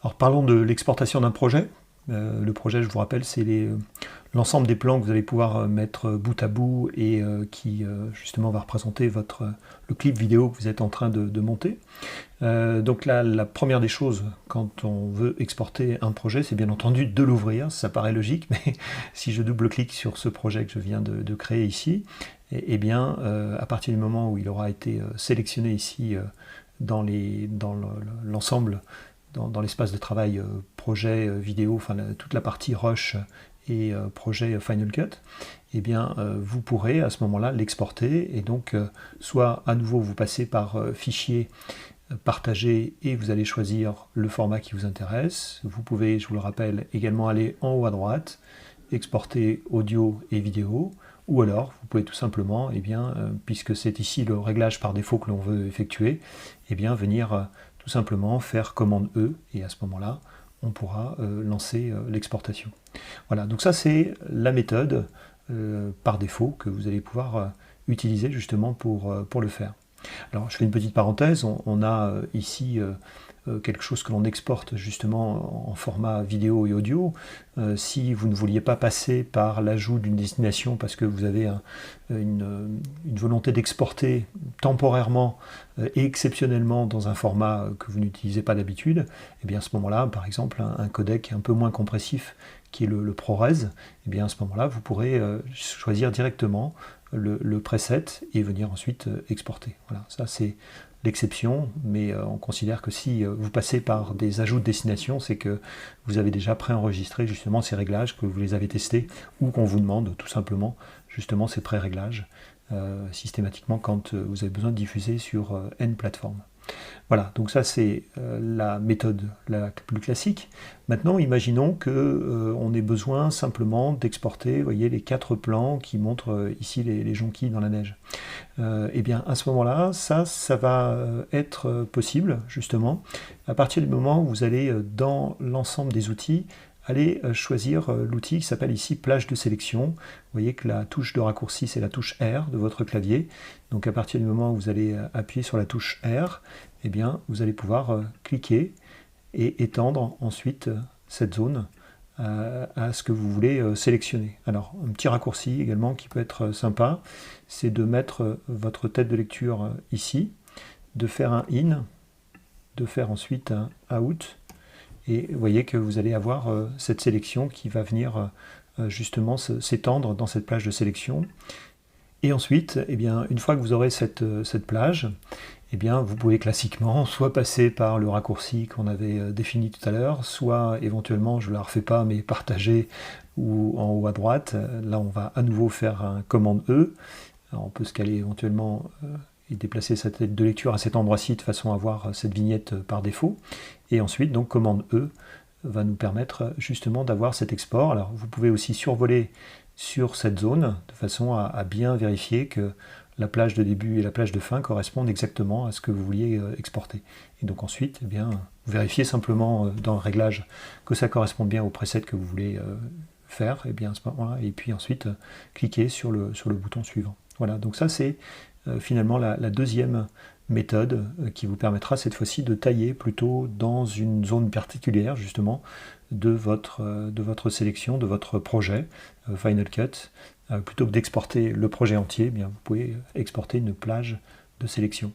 Alors parlons de l'exportation d'un projet. Le projet, je vous rappelle, c'est l'ensemble des plans que vous allez pouvoir mettre bout à bout et qui justement va représenter le clip vidéo que vous êtes en train de monter. Donc là, la première des choses quand on veut exporter un projet, c'est bien entendu de l'ouvrir. Ça paraît logique, mais si je double-clique sur ce projet que je viens de créer ici, et bien à partir du moment où il aura été sélectionné ici dans l'ensemble, dans l'espace de travail projet vidéo, enfin toute la partie rush et projet Final Cut, eh bien vous pourrez à ce moment-là l'exporter et donc soit à nouveau vous passez par fichier, partager et vous allez choisir le format qui vous intéresse. Vous pouvez, je vous le rappelle, également aller en haut à droite, exporter audio et vidéo, ou alors vous pouvez tout simplement, eh bien, puisque c'est ici le réglage par défaut que l'on veut effectuer, eh bien venir tout simplement faire commande E et à ce moment-là on pourra lancer l'exportation. Voilà, donc ça c'est la méthode par défaut que vous allez pouvoir utiliser justement pour le faire. Alors je fais une petite parenthèse, on a ici quelque chose que l'on exporte justement en format vidéo et audio. Si vous ne vouliez pas passer par l'ajout d'une destination parce que vous avez une volonté d'exporter temporairement et exceptionnellement dans un format que vous n'utilisez pas d'habitude, et bien à ce moment-là, par exemple, un codec un peu moins compressif qui est le ProRes, et bien à ce moment-là, vous pourrez choisir directement le preset et venir ensuite exporter. Voilà, ça c'est l'exception, mais on considère que si vous passez par des ajouts de destination, c'est que vous avez déjà préenregistré justement ces réglages, que vous les avez testés, ou qu'on vous demande tout simplement justement ces pré-réglages systématiquement quand vous avez besoin de diffuser sur N plateformes. Voilà, donc ça c'est la méthode la plus classique. Maintenant, imaginons que on ait besoin simplement d'exporter, vous voyez, les 4 plans qui montrent ici les jonquilles dans la neige. Et bien à ce moment-là, ça va être possible justement à partir du moment où vous allez dans l'ensemble des outils allez choisir l'outil qui s'appelle ici plage de sélection. Vous voyez que la touche de raccourci c'est la touche R de votre clavier. Donc à partir du moment où vous allez appuyer sur la touche R, eh bien vous allez pouvoir cliquer et étendre ensuite cette zone à ce que vous voulez sélectionner. Alors un petit raccourci également qui peut être sympa, c'est de mettre votre tête de lecture ici, de faire un in, de faire ensuite un out, et vous voyez que vous allez avoir cette sélection qui va venir justement s'étendre dans cette plage de sélection. Et ensuite, eh bien, une fois que vous aurez cette plage, eh bien, vous pouvez classiquement soit passer par le raccourci qu'on avait défini tout à l'heure, soit éventuellement, je ne la refais pas, mais partager ou en haut à droite. Là, on va à nouveau faire un commande E. Alors, on peut scaler éventuellement et déplacer sa tête de lecture à cet endroit-ci de façon à avoir cette vignette par défaut. Et ensuite, donc, commande E va nous permettre justement d'avoir cet export. Alors, vous pouvez aussi survoler sur cette zone de façon à bien vérifier que la plage de début et la plage de fin correspondent exactement à ce que vous vouliez exporter. Et donc ensuite, eh bien, vous vérifiez simplement dans le réglage que ça correspond bien au preset que vous voulez faire, et bien à ce moment-là, et puis ensuite cliquez sur le bouton suivant. Voilà, donc ça c'est finalement la deuxième méthode qui vous permettra cette fois-ci de tailler plutôt dans une zone particulière justement de votre sélection, de votre projet Final Cut. Plutôt que d'exporter le projet entier, eh bien, vous pouvez exporter une plage de sélection.